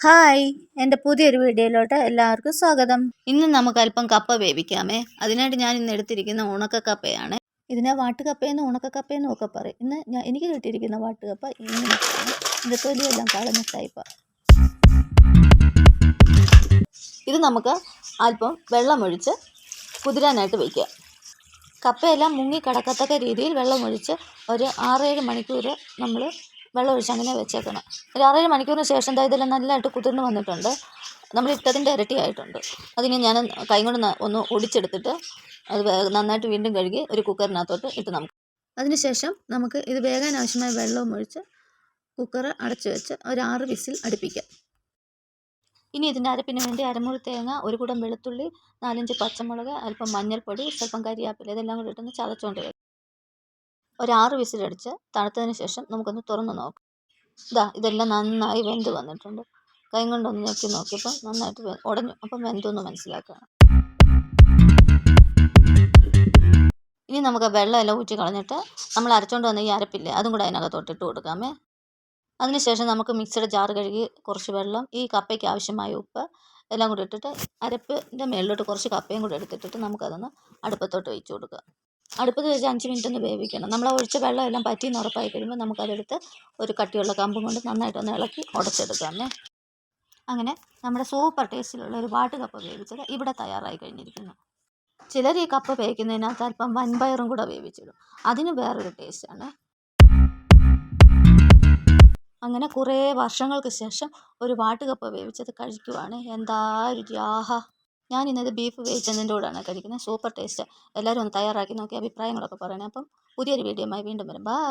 Hi, എൻ്റെ പുതിയൊരു വീഡിയോയിലോട്ട് എല്ലാവർക്കും സ്വാഗതം. ഇന്ന് നമുക്ക് അല്പം കപ്പ വേവിക്കാമേ. അതിനായിട്ട് ഞാൻ ഇന്ന് എടുത്തിരിക്കുന്ന ഉണക്കക്കപ്പയാണ്. ഇതിനെ വാട്ടുകപ്പയെന്നും ഉണക്കക്കപ്പയെന്നും ഒക്കെ പറയും. എനിക്ക് കിട്ടിയിരിക്കുന്ന വാട്ടുകപ്പ ഇങ്ങനെയാണ്. ഇതിൻ്റെ തൊലിയെല്ലാം കളഞ്ഞ ടൈപ്പാണ്. ഇത് നമുക്ക് അല്പം വെള്ളമൊഴിച്ച് കുതിരാനായിട്ട് വയ്ക്കുക. കപ്പയെല്ലാം മുങ്ങി കിടക്കത്തക്ക രീതിയിൽ വെള്ളമൊഴിച്ച് ഒരു 6-7 മണിക്കൂർ നമ്മൾ വെള്ളമൊഴിച്ച് അങ്ങനെ വെച്ചേക്കണം. ഒരു 6-7 മണിക്കൂറിന് ശേഷം ഇതെല്ലാം നല്ലതായിട്ട് കുതിർന്ന് വന്നിട്ടുണ്ട്. നമ്മൾ ഇട്ടതിൻ്റെ ഇരട്ടിയായിട്ടുണ്ട്. അതിന് ഞാൻ കൈ കൊണ്ട് ഒന്ന് ഒടിച്ചെടുത്തിട്ട് അത് നന്നായിട്ട് വീണ്ടും കഴുകി ഒരു കുക്കറിനകത്തോട്ട് ഇട്ട് അതിനുശേഷം നമുക്ക് ഇത് വേകാൻ ആവശ്യമായ വെള്ളവും ഒഴിച്ച് കുക്കർ അടച്ചു വെച്ച് ഒരു 6 വിസിൽ അടുപ്പിക്കാം. ഇനി ഇതിൻ്റെ അരപ്പിന് വേണ്ടി അരമുറി തേങ്ങ, ഒരു കുടം വെളുത്തുള്ളി, 4-5 പച്ചമുളക്, അല്പം മഞ്ഞൾപ്പൊടി, സ്വല്പം കരിയാപ്പില ഇതെല്ലാം കൂടി ഇട്ടൊന്ന് ചതച്ചുകൊണ്ട് വരും. ഒരു 6 വിസിലടിച്ച് തണുത്തതിന് ശേഷം നമുക്കൊന്ന് തുറന്ന് നോക്കാം. ഇതെല്ലാം നന്നായി വെന്ത് വന്നിട്ടുണ്ട്. കൈ കൊണ്ടൊന്ന് ഞെക്കി നോക്കിയപ്പോൾ നന്നായിട്ട് ഉടഞ്ഞു. അപ്പം വെന്തൊന്ന് മനസ്സിലാക്കുക. ഇനി നമുക്ക് വെള്ളം എല്ലാം ഊറ്റി കളഞ്ഞിട്ട് നമ്മൾ അരച്ചുകൊണ്ട് വന്ന ഈ അരപ്പില്ലേ അതും കൂടെ അതിനകത്തോട്ട് ഇട്ട് കൊടുക്കാമേ. അതിനുശേഷം നമുക്ക് മിക്സിയുടെ ജാർ കഴുകി കുറച്ച് വെള്ളം, ഈ കപ്പയ്ക്ക് ആവശ്യമായ ഉപ്പ് എല്ലാം കൂടി ഇട്ടിട്ട് അരപ്പിൻ്റെ മേളിലോട്ട് കുറച്ച് കപ്പയും കൂടി എടുത്തിട്ടിട്ട് നമുക്കതൊന്ന് അടുപ്പത്തോട്ട് വെച്ച് കൊടുക്കുക. അടുപ്പത്ത് വെച്ച് 5 മിനിറ്റ് ഒന്ന് വേവിക്കണം. നമ്മൾ ഒഴിച്ച വെള്ളം എല്ലാം പറ്റിയെന്ന് ഉറപ്പായി കഴിയുമ്പോൾ നമുക്കതെടുത്ത് ഒരു കട്ടിയുള്ള കമ്പും കൊണ്ട് നന്നായിട്ടൊന്ന് ഇളക്കി ഉടച്ചെടുക്കാമേ. അങ്ങനെ നമ്മുടെ സൂപ്പർ ടേസ്റ്റിലുള്ള ഒരു വാട്ടുകപ്പ വേവിച്ചത് ഇവിടെ തയ്യാറായി കഴിഞ്ഞിരിക്കുന്നു. ചിലർ ഈ കപ്പ വേവിക്കുന്നതിനകത്ത് അല്പം വൻപയറും കൂടെ വേവിച്ചിടും. അതിന് വേറൊരു ടേസ്റ്റാണ്. അങ്ങനെ കുറേ വർഷങ്ങൾക്ക് ശേഷം ഒരു വാട്ടുകപ്പ വേവിച്ചത് കഴിക്കുവാണ്. എന്താ രുചി! ആഹാ! ഞാൻ ഇന്നത് ബീഫ് വേവിച്ചതിൻ്റെ കൂടെയാണ് കഴിക്കുന്നത്. Super taste. എല്ലാവരും ഒന്ന് തയ്യാറാക്കി നോക്കി അഭിപ്രായങ്ങളൊക്കെ പറയണേ. അപ്പം പുതിയൊരു വീഡിയോയുമായി വീണ്ടും വരും. ബൈ.